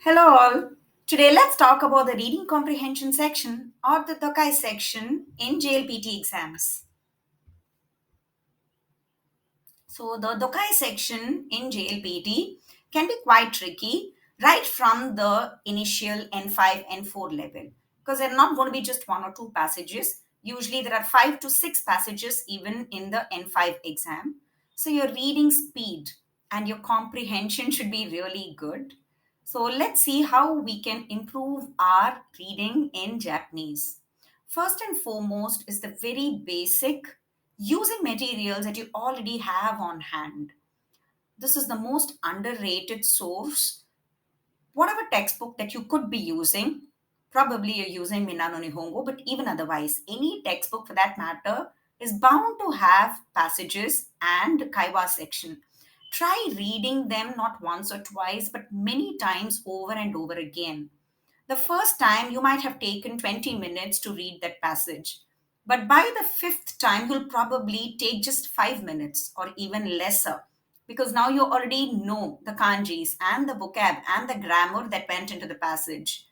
Hello all. Today let's talk about the reading comprehension section or the Dokkai section in JLPT exams. So the Dokkai section in JLPT can be quite tricky right from the initial N5, N4 level because they're not going to be just one or two passages. Usually there are 5 to 6 passages even in the N5 exam. So your reading speed and your comprehension should be really good. So let's see how we can improve our reading in Japanese. First and foremost is the very basic using materials that you already have on hand. This is the most underrated source. Whatever textbook that you could be using, probably you're using Minano Nihongo, but even otherwise, any textbook for that matter is bound to have passages and kaiwa section. Try reading them not once or twice, but many times over and over again. The first time you might have taken 20 minutes to read that passage, but by the fifth time you'll probably take just 5 minutes or even lesser because now you already know the kanjis and the vocab and the grammar that went into the passage.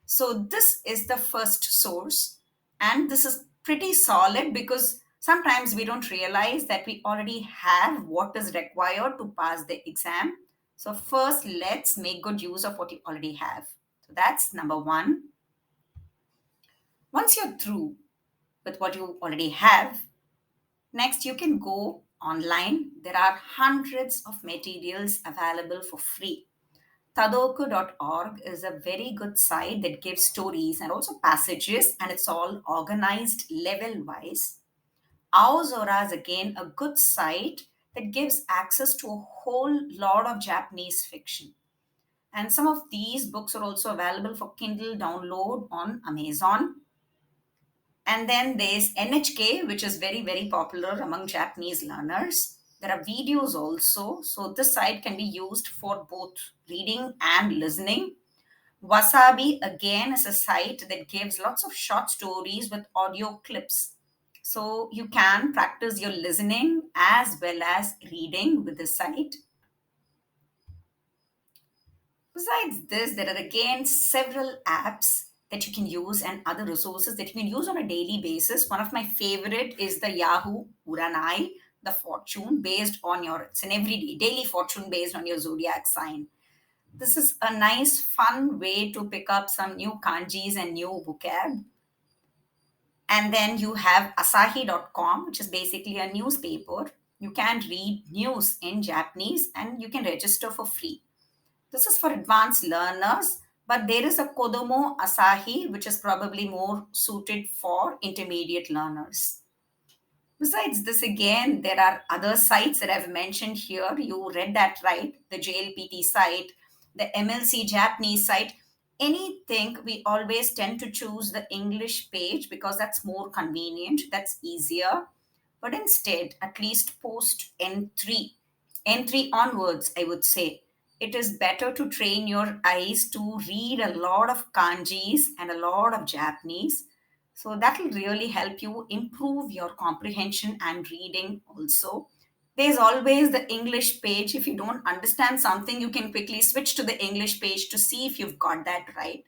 So, this is the first source, and this is pretty solid because sometimes we don't realize that we already have what is required to pass the exam. So, first, let's make good use of what you already have. So, that's number one. Once you're through with what you already have, next you can go online. There are hundreds of materials available for free. Tadoku.org is a very good site that gives stories and also passages, and it's all organized level wise. Aozora is again a good site that gives access to a whole lot of Japanese fiction. And some of these books are also available for Kindle download on Amazon. And then there's NHK, which is very, very popular among Japanese learners. There are videos also. So this site can be used for both reading and listening. Wasabi, again, is a site that gives lots of short stories with audio clips. So you can practice your listening as well as reading with this site. Besides this, there are again several apps that you can use and other resources that you can use on a daily basis. One of my favorite is the Yahoo Uranai, the fortune based on your, it's an everyday daily fortune based on your zodiac sign. This is a nice, fun way to pick up some new kanjis and new vocab. And then you have asahi.com, which is basically a newspaper. You can read news in Japanese and you can register for free. This is for advanced learners, but there is a Kodomo Asahi, which is probably more suited for intermediate learners. Besides this, again, there are other sites that I've mentioned here. You read that right, the JLPT site, the MLC Japanese site. Anything, we always tend to choose the English page because that's more convenient, that's easier. But instead, at least post N3 onwards, I would say, it is better to train your eyes to read a lot of kanjis and a lot of Japanese. So that will really help you improve your comprehension and reading also. There's always the English page. If you don't understand something, you can quickly switch to the English page to see if you've got that right.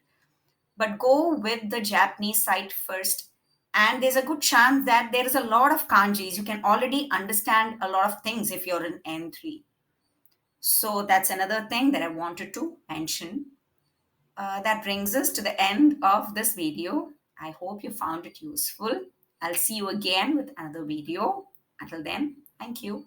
But go with the Japanese site first. And there's a good chance that there is a lot of kanjis. You can already understand a lot of things if you're in N3. So that's another thing that I wanted to mention. That brings us to the end of this video. I hope you found it useful. I'll see you again with another video. Until then, thank you.